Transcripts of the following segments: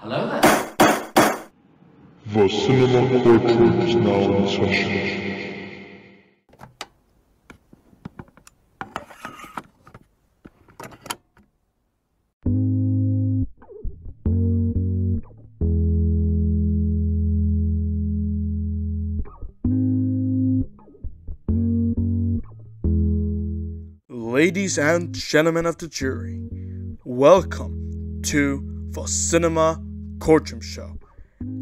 Hello there. The cinema courtroom is now in session. Ladies and gentlemen of the jury, welcome to the Cinema Courtroom Show,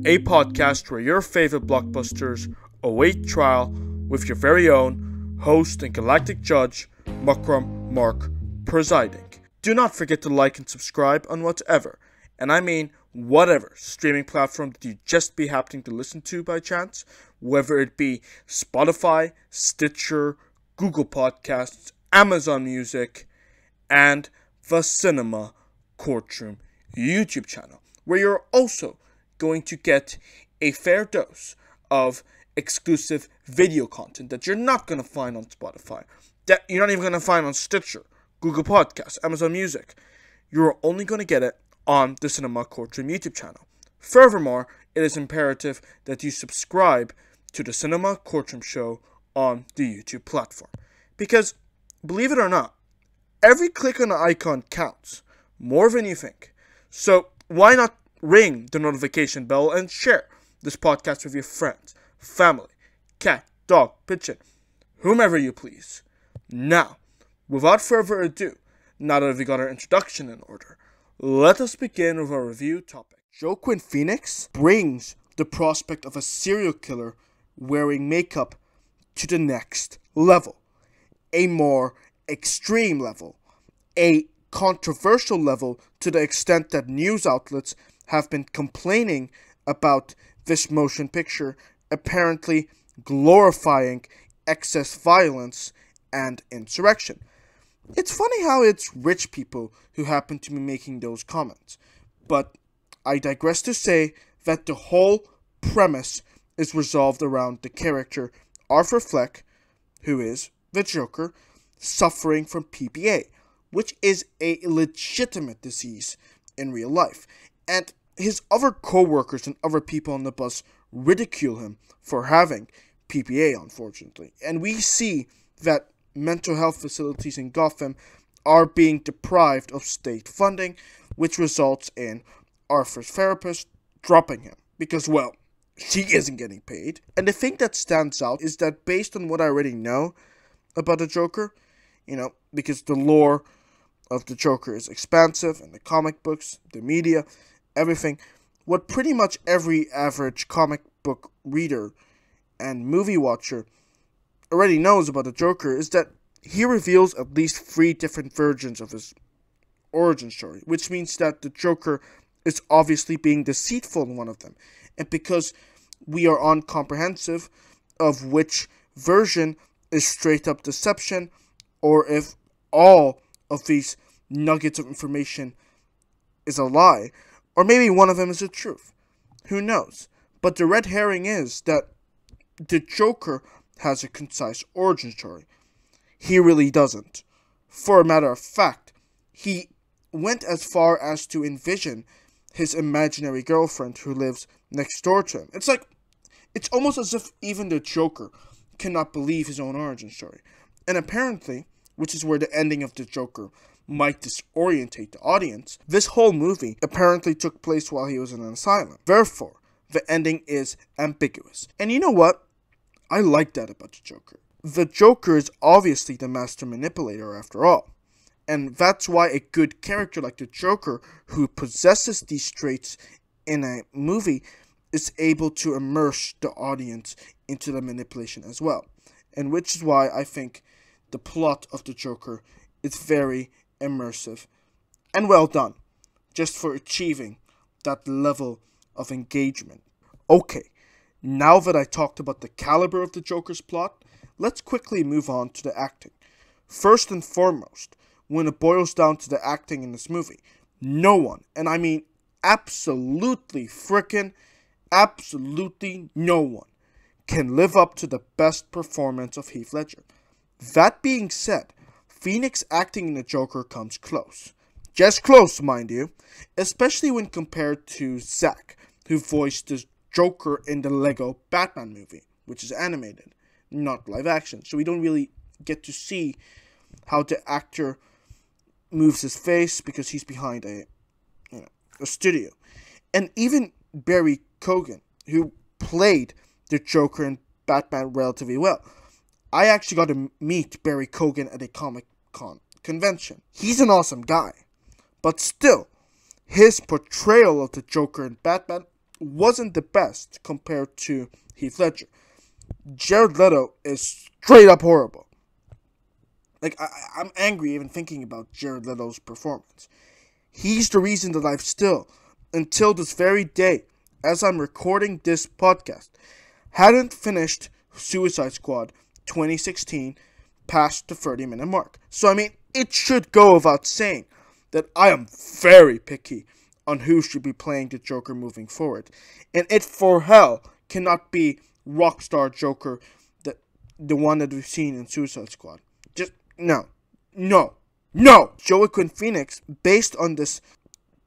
a podcast where your favorite blockbusters await trial with your very own host and galactic judge, Mukram Mark, presiding. Do not forget to like and subscribe on whatever, and I mean whatever, streaming platform that you just be happening to listen to by chance, whether it be Spotify, Stitcher, Google Podcasts, Amazon Music, and the Cinema Courtroom YouTube channel, where you're also going to get a fair dose of exclusive video content that you're not going to find on Spotify, that you're not even going to find on Stitcher, Google Podcasts, Amazon Music. You're only going to get it on the Cinema Courtroom YouTube channel. Furthermore, it is imperative that you subscribe to the Cinema Courtroom Show on the YouTube platform, because believe it or not, every click on the icon counts more than you think. So why not ring the notification bell and share this podcast with your friends, family, cat, dog, pigeon, whomever you please. Now, without further ado, now that we got our introduction in order, let us begin with our review topic. Joaquin Phoenix brings the prospect of a serial killer wearing makeup to the next level. A more extreme level, a controversial level, to the extent that news outlets have been complaining about this motion picture apparently glorifying excess violence and insurrection. It's funny how it's rich people who happen to be making those comments, but I digress to say that the whole premise is resolved around the character Arthur Fleck, who is the Joker, suffering from PPA, which is a legitimate disease in real life. And his other co-workers and other people on the bus ridicule him for having PPA, unfortunately. And we see that mental health facilities in Gotham are being deprived of state funding, which results in Arthur's therapist dropping him because, well, she isn't getting paid. And the thing that stands out is that based on what I already know about the Joker, because the lore of the Joker is expansive, and the comic books, the media, everything, what pretty much every average comic book reader and movie watcher already knows about the Joker is that he reveals at least 3 different versions of his origin story, which means that the Joker is obviously being deceitful in one of them. And because we are uncomprehensive of which version is straight up deception, or if all of these nuggets of information is a lie, or maybe one of them is the truth. Who knows? But the red herring is that the Joker has a concise origin story. He really doesn't. For a matter of fact, he went as far as to envision his imaginary girlfriend who lives next door to him. It's almost as if even the Joker cannot believe his own origin story. And apparently, which is where the ending of the Joker might disorientate the audience, this whole movie apparently took place while he was in an asylum. Therefore, the ending is ambiguous. And you know what? I like that about the Joker. The Joker is obviously the master manipulator after all. And that's why a good character like the Joker, who possesses these traits in a movie, is able to immerse the audience into the manipulation as well. And which is why I think the plot of the Joker is very immersive and well done, just for achieving that level of engagement. Okay, now that I talked about the caliber of the Joker's plot, let's quickly move on to the acting. First and foremost, when it boils down to the acting in this movie, no one, and I mean absolutely no one, can live up to the best performance of Heath Ledger. That being said, Phoenix acting in the Joker comes close. Just close, mind you, especially when compared to Zack, who voiced the Joker in the Lego Batman movie, which is animated, not live action. So we don't really get to see how the actor moves his face because he's behind a studio. And even Barry Keoghan, who played the Joker in Batman relatively well. I actually got to meet Barry Keoghan at a Comic-Con convention. He's an awesome guy. But still, his portrayal of the Joker in Batman wasn't the best compared to Heath Ledger. Jared Leto is straight up horrible. Like, I'm angry even thinking about Jared Leto's performance. He's the reason that I've still, until this very day, as I'm recording this podcast, hadn't finished Suicide Squad 2016 past the 30-minute mark. So, I mean, it should go without saying that I am very picky on who should be playing the Joker moving forward. And it for hell cannot be Rockstar Joker, the one that we've seen in Suicide Squad. Just, no. Joaquin Phoenix, based on this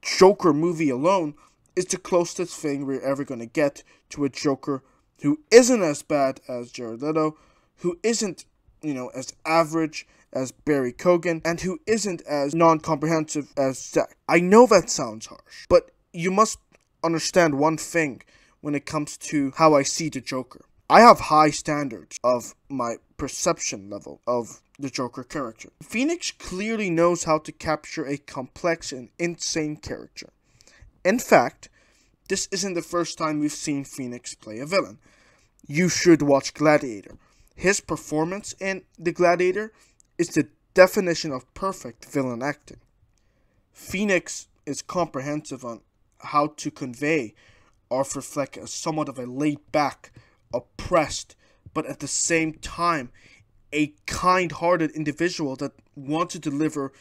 Joker movie alone, is the closest thing we're ever going to get to a Joker who isn't as bad as Jared Leto, who isn't, as average as Barry Keoghan, and who isn't as non-comprehensive as Zack. I know that sounds harsh, but you must understand one thing when it comes to how I see the Joker. I have high standards of my perception level of the Joker character. Phoenix clearly knows how to capture a complex and insane character. In fact, this isn't the first time we've seen Phoenix play a villain. You should watch Gladiator. His performance in The Gladiator is the definition of perfect villain acting. Phoenix is comprehensive on how to convey Arthur Fleck as somewhat of a laid-back, oppressed, but at the same time, a kind-hearted individual that wants to deliver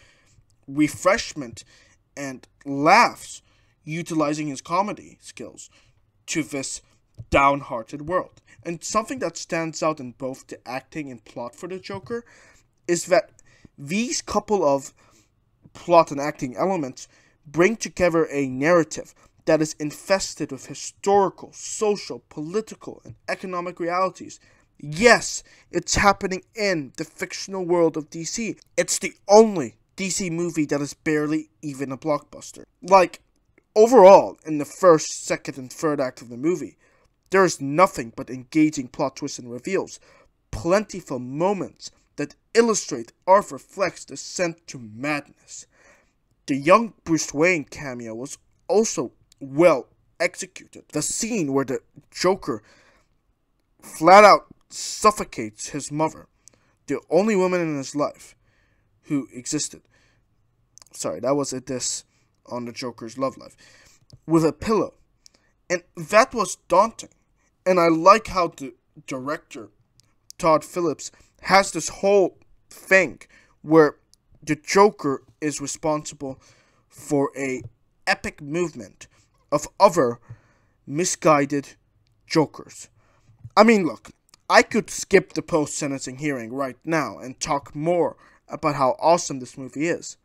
refreshment and laughs, utilizing his comedy skills to this downhearted world. And something that stands out in both the acting and plot for the Joker is that these couple of plot and acting elements bring together a narrative that is infested with historical, social, political, and economic realities. Yes, it's happening in the fictional world of DC. It's the only DC movie that is barely even a blockbuster. Like, overall, in the first, second, and third act of the movie, there is nothing but engaging plot twists and reveals, plentiful moments that illustrate Arthur Fleck's descent to madness. The young Bruce Wayne cameo was also well executed. The scene where the Joker flat out suffocates his mother, the only woman in his life who existed. Sorry, that was a diss on the Joker's love life. With a pillow. And that was daunting. And I like how the director, Todd Phillips, has this whole thing where the Joker is responsible for a epic movement of other misguided Jokers. I mean, look, I could skip the post-sentencing hearing right now and talk more about how awesome this movie is.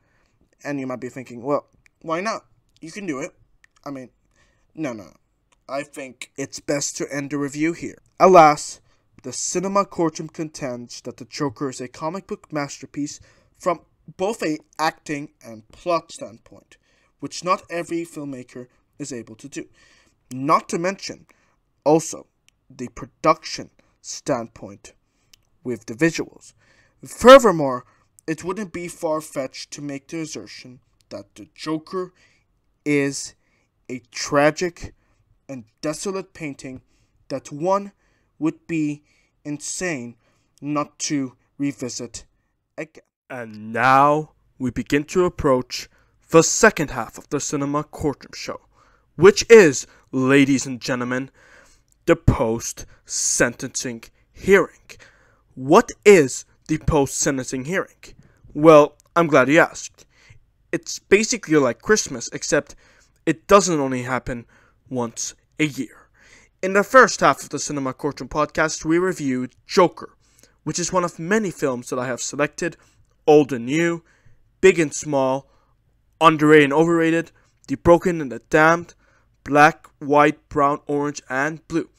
And you might be thinking, well, why not? You can do it. I mean, no. I think it's best to end the review here. Alas, the cinema courtroom contends that the Joker is a comic book masterpiece from both a acting and plot standpoint, which not every filmmaker is able to do. Not to mention, also, the production standpoint with the visuals. Furthermore, it wouldn't be far-fetched to make the assertion that the Joker is a tragic and desolate painting that one would be insane not to revisit again. And now we begin to approach the second half of the Cinema Courtroom Show, which is, ladies and gentlemen, the post-sentencing hearing. What is the post-sentencing hearing? Well, I'm glad you asked. It's basically like Christmas, except it doesn't only happen once a year. In the first half of the Cinema Courtroom podcast, we reviewed Joker, which is one of many films that I have selected, old and new, big and small, underrated and overrated, the broken and the damned, black, white, brown, orange, and blue.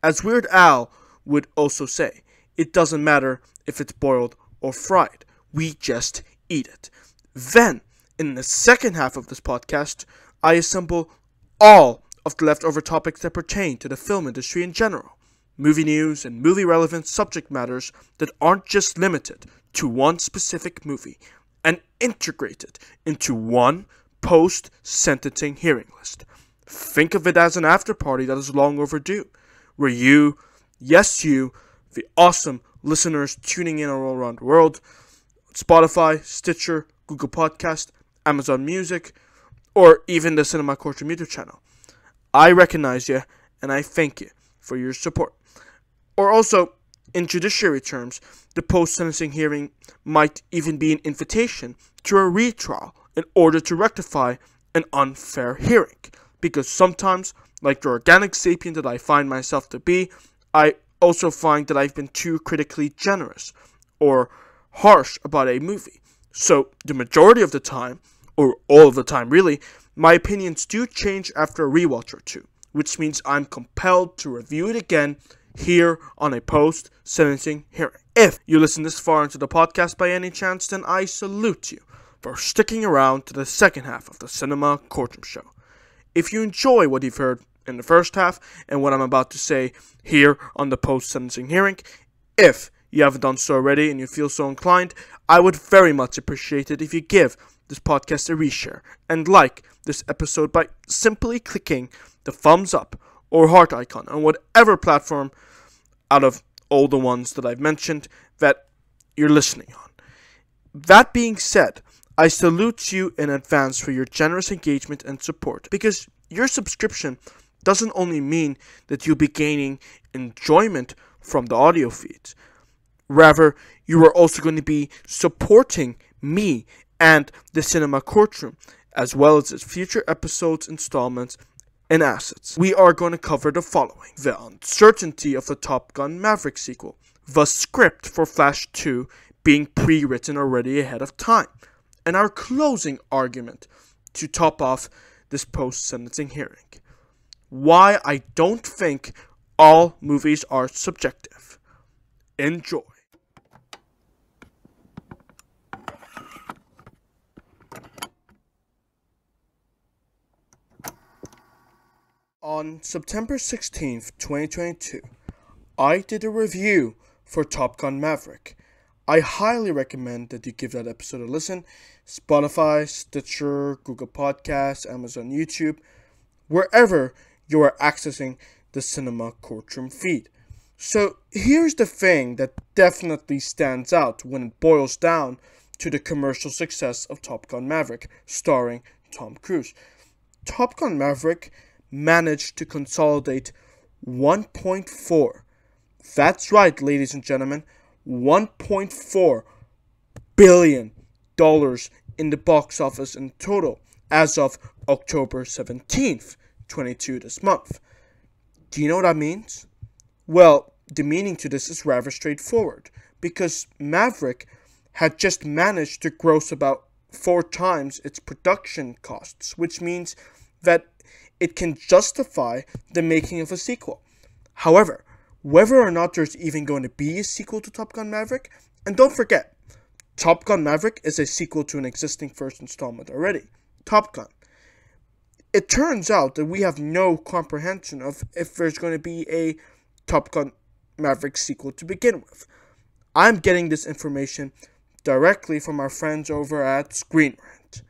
As Weird Al would also say, it doesn't matter if it's boiled or fried. We just eat it. Then, in the second half of this podcast, I assemble all of the leftover topics that pertain to the film industry in general. Movie news and movie-relevant subject matters that aren't just limited to one specific movie, and integrated into one post-sentencing hearing list. Think of it as an after-party that is long overdue, where you, yes you, the awesome listeners tuning in all around the world, Spotify, Stitcher, Google Podcast, Amazon Music, or even the Cinema Courtroom YouTube channel. I recognize you, and I thank you for your support. Or also, in judiciary terms, the post-sentencing hearing might even be an invitation to a retrial in order to rectify an unfair hearing. Because sometimes, like the organic sapient that I find myself to be, I also find that I've been too critically generous or harsh about a movie. So, the majority of the time, or all of the time really, my opinions do change after a rewatch or two, which means I'm compelled to review it again here on a post-sentencing hearing. If you listen this far into the podcast by any chance, then I salute you for sticking around to the second half of the Cinema Courtroom Show. If you enjoy what you've heard in the first half and what I'm about to say here on the post-sentencing hearing, if you haven't done so already and you feel so inclined, I would very much appreciate it if you give this podcast a reshare and like this episode by simply clicking the thumbs up or heart icon on whatever platform out of all the ones that I've mentioned that you're listening on. That being said, I salute you in advance for your generous engagement and support, because your subscription doesn't only mean that you'll be gaining enjoyment from the audio feeds. Rather, you are also going to be supporting me and the Cinema Courtroom, as well as its future episodes, installments, and assets. We are going to cover the following: the uncertainty of the Top Gun Maverick sequel, the script for Flash 2 being pre-written already ahead of time, and our closing argument to top off this post-sentencing hearing. Why I don't think all movies are subjective. Enjoy. On September 16th, 2022, I did a review for Top Gun Maverick. I highly recommend that you give that episode a listen. Spotify, Stitcher, Google Podcasts, Amazon YouTube, wherever you are accessing the Cinema Courtroom feed. So here's the thing that definitely stands out when it boils down to the commercial success of Top Gun Maverick, starring Tom Cruise. Top Gun Maverick managed to consolidate 1.4. That's right, ladies and gentlemen, $1.4 billion in the box office in total as of October 17th, 22 this month. Do you know what that means? Well, the meaning to this is rather straightforward, because Maverick had just managed to gross about 4 times its production costs, which means that it can justify the making of a sequel. However, whether or not there's even going to be a sequel to Top Gun Maverick, and don't forget, Top Gun Maverick is a sequel to an existing first installment already, Top Gun. It turns out that we have no comprehension of if there's going to be a Top Gun Maverick sequel to begin with. I'm getting this information directly from our friends over at Screen Rant.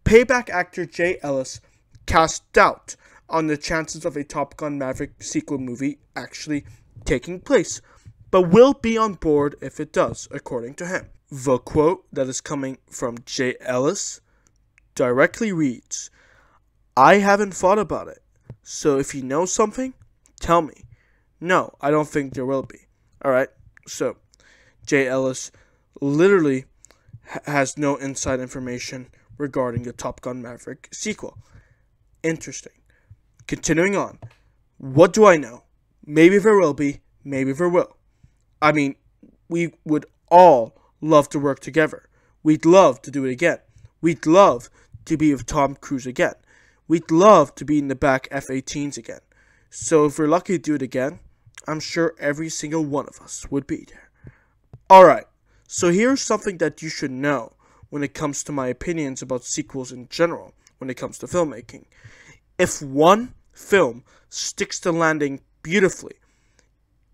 Payback actor Jay Ellis cast doubt on the chances of a Top Gun Maverick sequel movie actually taking place, but will be on board if it does, according to him. The quote that is coming from Jay Ellis directly reads, "I haven't thought about it, so if you know something, tell me. No, I don't think there will be." Alright, so Jay Ellis literally has no inside information regarding the Top Gun Maverick sequel. Interesting. Continuing on. What do I know? Maybe there will be, maybe there will. I mean, we would all love to work together. We'd love to do it again. We'd love to be with Tom Cruise again. We'd love to be in the back F-18s again. So if we're lucky to do it again, I'm sure every single one of us would be there. Alright, so here's something that you should know when it comes to my opinions about sequels in general when it comes to filmmaking. If one film sticks the landing beautifully,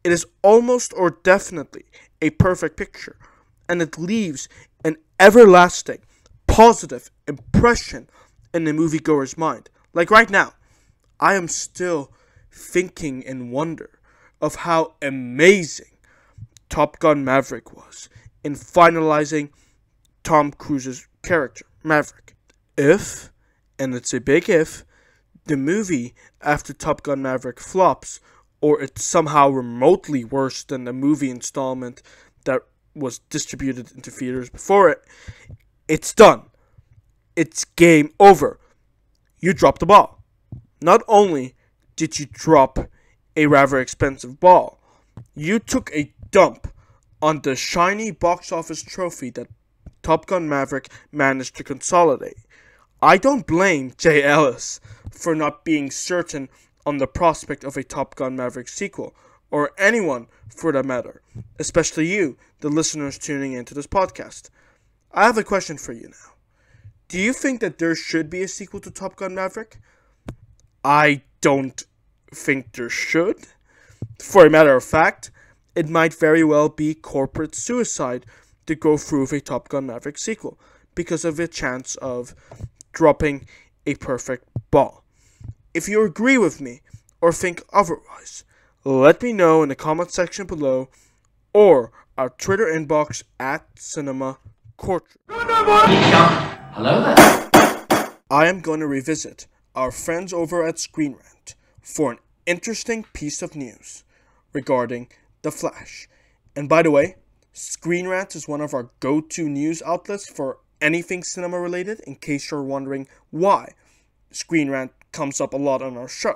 it is almost or definitely a perfect picture, and it leaves an everlasting, positive impression in the moviegoer's mind. Like right now, I am still thinking in wonder of how amazing Top Gun Maverick was in finalizing Tom Cruise's character, Maverick. If, and it's a big if, the movie after Top Gun Maverick flops, or it's somehow remotely worse than the movie installment that was distributed into theaters before it, it's done. It's game over. You dropped the ball. Not only did you drop a rather expensive ball, you took a dump on the shiny box office trophy that Top Gun Maverick managed to consolidate. I don't blame Jay Ellis for not being certain on the prospect of a Top Gun Maverick sequel, or anyone for that matter, especially you, the listeners tuning into this podcast. I have a question for you now. Do you think that there should be a sequel to Top Gun Maverick? I don't think there should. For a matter of fact, it might very well be corporate suicide to go through with a Top Gun Maverick sequel because of the chance of dropping a perfect ball. If you agree with me or think otherwise, let me know in the comment section below or our Twitter inbox at Cinema Courtroom. Hello there. I am going to revisit our friends over at Screen Rant for an interesting piece of news regarding The Flash. And by the way, Screen Rant is one of our go-to news outlets for anything cinema related, in case you're wondering why Screen Rant comes up a lot on our show.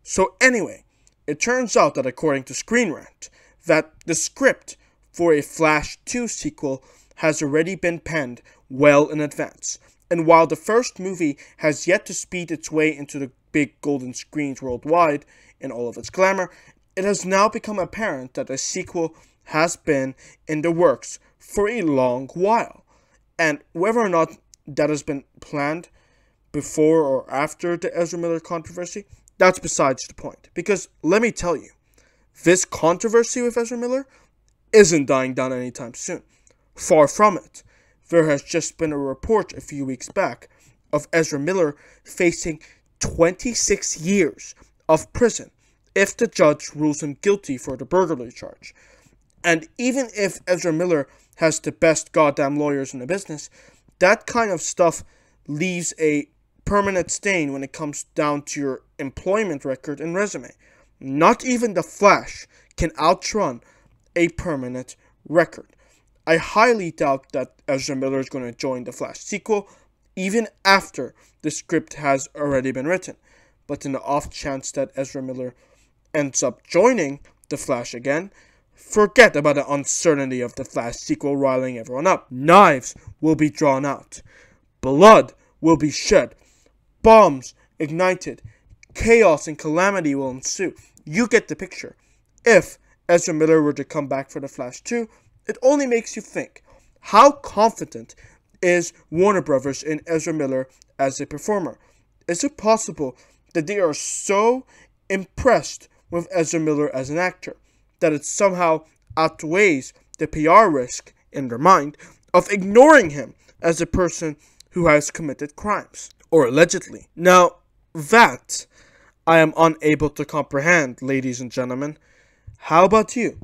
So anyway, it turns out that according to Screen Rant, that the script for a Flash 2 sequel has already been penned well in advance. And while the first movie has yet to speed its way into the big golden screens worldwide in all of its glamour, it has now become apparent that a sequel has been in the works for a long while. And whether or not that has been planned before or after the Ezra Miller controversy, that's besides the point. Because let me tell you, this controversy with Ezra Miller isn't dying down anytime soon. Far from it. There has just been a report a few weeks back of Ezra Miller facing 26 years of prison if the judge rules him guilty for the burglary charge. And even if Ezra Miller has the best goddamn lawyers in the business, that kind of stuff leaves a permanent stain when it comes down to your employment record and resume. Not even The Flash can outrun a permanent record. I highly doubt that Ezra Miller is going to join the Flash sequel, even after the script has already been written. But in the off chance that Ezra Miller ends up joining the Flash again, forget about the uncertainty of the Flash sequel riling everyone up. Knives will be drawn out. Blood will be shed. Bombs ignited. Chaos and calamity will ensue. You get the picture. If Ezra Miller were to come back for The Flash 2, it only makes you think, how confident is Warner Brothers in Ezra Miller as a performer? Is it possible that they are so impressed with Ezra Miller as an actor that it somehow outweighs the PR risk in their mind of ignoring him as a person who has committed crimes, or allegedly? Now, that I am unable to comprehend, ladies and gentlemen. How about you?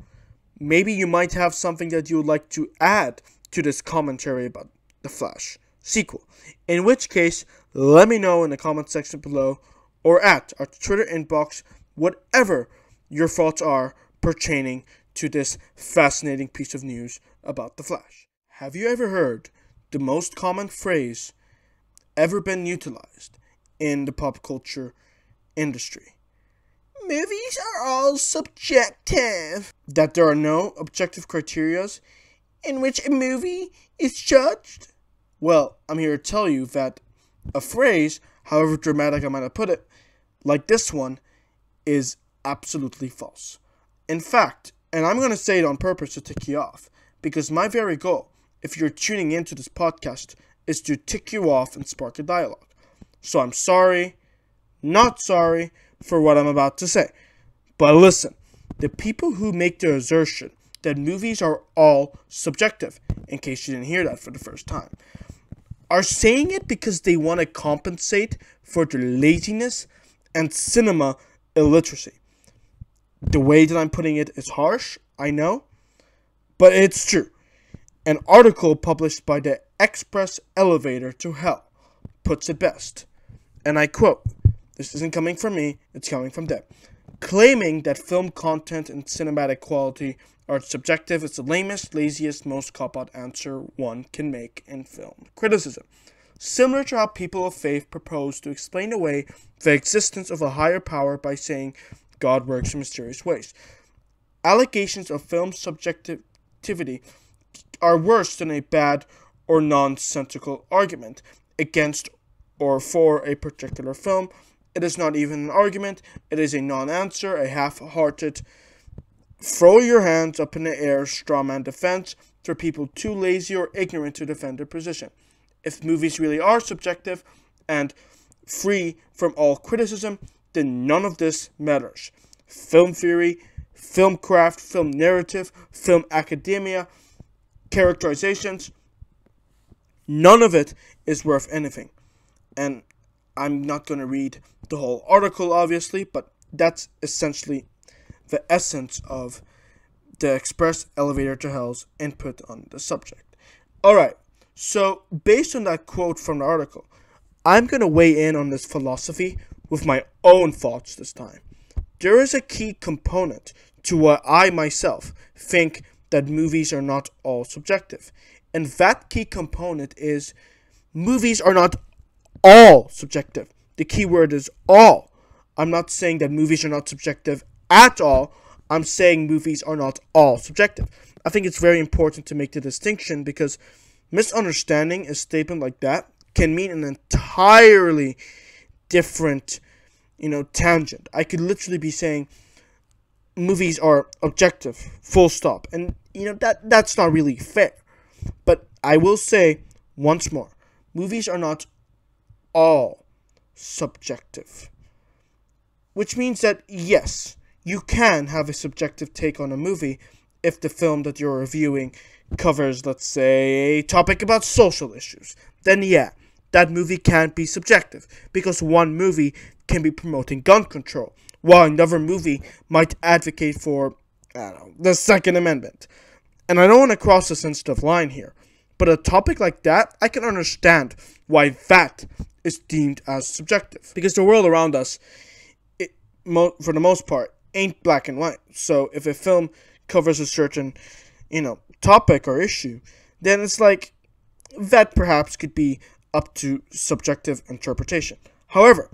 Maybe you might have something that you would like to add to this commentary about The Flash sequel. In which case, let me know in the comment section below or at our Twitter inbox whatever your thoughts are pertaining to this fascinating piece of news about The Flash. Have you ever heard the most common phrase ever been utilized in the pop culture industry? Movies are all subjective. That there are no objective criterias in which a movie is judged? Well, I'm here to tell you that A phrase, however dramatic I might have put it, like this one, is absolutely false. In fact, and I'm going to say it on purpose to tick you off, because my very goal, if you're tuning into this podcast, is to tick you off and spark a dialogue. So I'm sorry, not sorry, for what I'm about to say. But listen, the people who make the assertion that movies are all subjective, in case you didn't hear that for the first time, are saying it because they want to compensate for their laziness and cinema illiteracy. The way that I'm putting it is harsh, I know, but it's true. An article published by the Express Elevator to Hell puts it best, and I quote, this isn't coming from me, it's coming from them. Claiming that film content and cinematic quality are subjective is the lamest, laziest, most cop-out answer one can make in film criticism. Similar to how people of faith propose to explain away the existence of a higher power by saying God works in mysterious ways. Allegations of film subjectivity are worse than a bad or nonsensical argument against or for a particular film. It is not even an argument, it is a non-answer, a half-hearted, throw your hands up in the air strawman defense for people too lazy or ignorant to defend their position. If movies really are subjective and free from all criticism, then none of this matters. Film theory, film craft, film narrative, film academia, characterizations, none of it is worth anything. And I'm not going to read the whole article, obviously, but that's essentially the essence of the Express Elevator to Hell's input on the subject. Alright, so based on that quote from the article, I'm going to weigh in on this philosophy with my own thoughts this time. There is a key component to why I myself think that movies are not all subjective. And that key component is movies are not all subjective. The key word is all. I'm not saying that movies are not subjective at all. I'm saying movies are not all subjective. I think it's very important to make the distinction because misunderstanding a statement like that can mean an entirely different, tangent. I could literally be saying movies are objective, full stop. And, that's not really fair. But I will say once more, movies are not all subjective. Which means that, yes, you can have a subjective take on a movie if the film that you're reviewing covers, let's say, a topic about social issues. Then yeah, that movie can be subjective, because one movie can be promoting gun control, while another movie might advocate for, the Second Amendment. And I don't want to cross a sensitive line here, but a topic like that, I can understand why that is deemed as subjective. Because the world around us, for the most part, ain't black and white. So if a film covers a certain, topic or issue, then it's like, that perhaps could be up to subjective interpretation. However,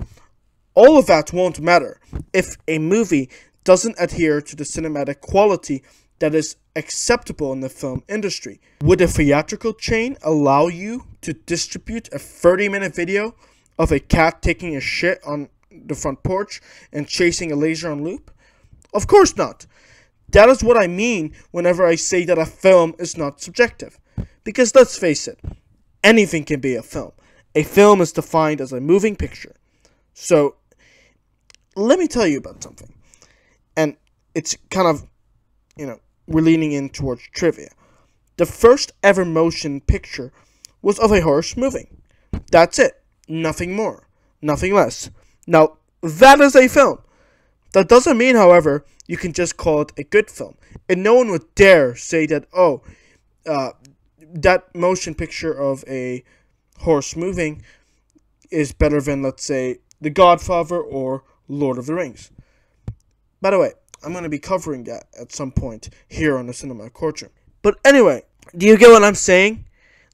all of that won't matter if a movie doesn't adhere to the cinematic quality that is acceptable in the film industry. Would a theatrical chain allow you to distribute a 30-minute video of a cat taking a shit on the front porch and chasing a laser on loop? Of course not. That is what I mean whenever I say that a film is not subjective. Because let's face it, anything can be a film. A film is defined as a moving picture. So, let me tell you about something. And it's kind of, we're leaning in towards trivia. The first ever motion picture was of a horse moving. That's it. Nothing more. Nothing less. Now, that is a film. That doesn't mean, however, you can just call it a good film. And no one would dare say that, that motion picture of a horse moving is better than, let's say, The Godfather or Lord of the Rings. By the way, I'm going to be covering that at some point here on the Cinema Courtroom. But anyway, do you get what I'm saying?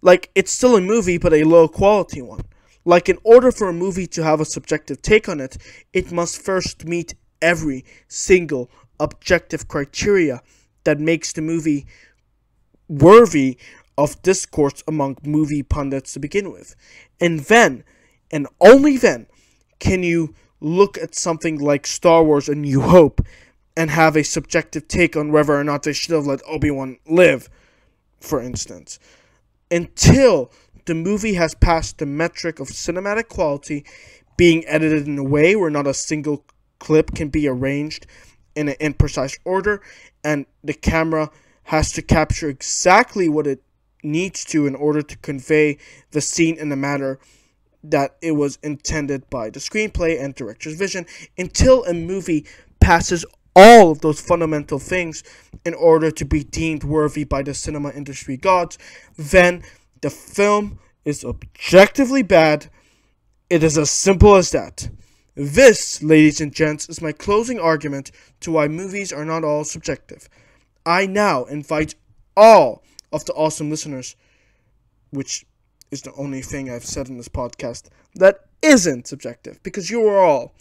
Like, it's still a movie, but a low quality one. Like, in order for a movie to have a subjective take on it, it must first meet every single objective criteria that makes the movie worthy of discourse among movie pundits to begin with. And then, And only then can you look at something like Star Wars A New Hope and have a subjective take on whether or not they should have let Obi-Wan live, for instance. Until the movie has passed the metric of cinematic quality, being edited in a way where not a single clip can be arranged in an imprecise order, and the camera has to capture exactly what it needs to in order to convey the scene in the manner that it was intended by the screenplay and director's vision. Until a movie passes all of those fundamental things in order to be deemed worthy by the cinema industry gods, then the film is objectively bad. It is as simple as that. This, ladies and gents, is my closing argument to why movies are not all subjective. I now invite all of the awesome listeners, which is the only thing I've said in this podcast that isn't subjective, because you are all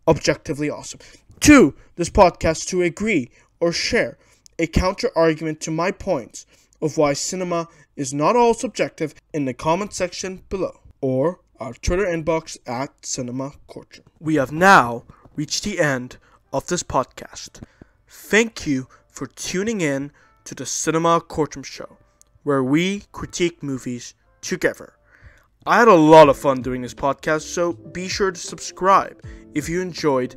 objectively awesome, to this podcast to agree or share a counter argument to my points of why cinema is not all subjective in the comment section below, or our Twitter inbox at Cinema Courtroom. We have now reached the end of this podcast. Thank you for tuning in to the Cinema Courtroom Show, where we critique movies together. I had a lot of fun doing this podcast, so be sure to subscribe if you enjoyed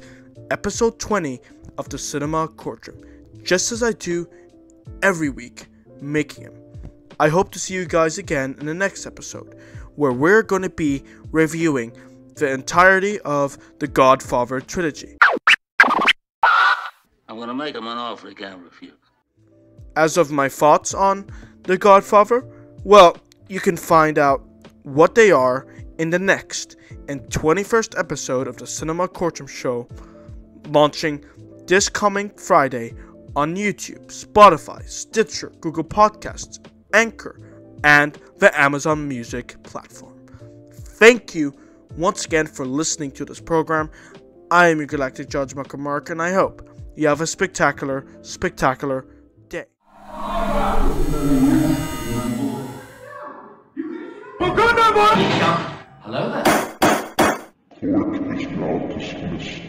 episode 20 of the Cinema Courtroom, just as I do every week making them. I hope to see you guys again in the next episode, where we're going to be reviewing the entirety of the Godfather trilogy. I'm going to make him an offer he can't refuse. As of my thoughts on The Godfather, well, you can find out what they are in the next and 21st episode of the Cinema Courtroom Show, launching this coming Friday on YouTube, Spotify, Stitcher, Google Podcasts, Anchor, and the Amazon Music platform. Thank you once again for listening to this program. I am your Galactic Judge, Mark, and I hope you have a spectacular, spectacular day. Hello there. Court is now dismissed.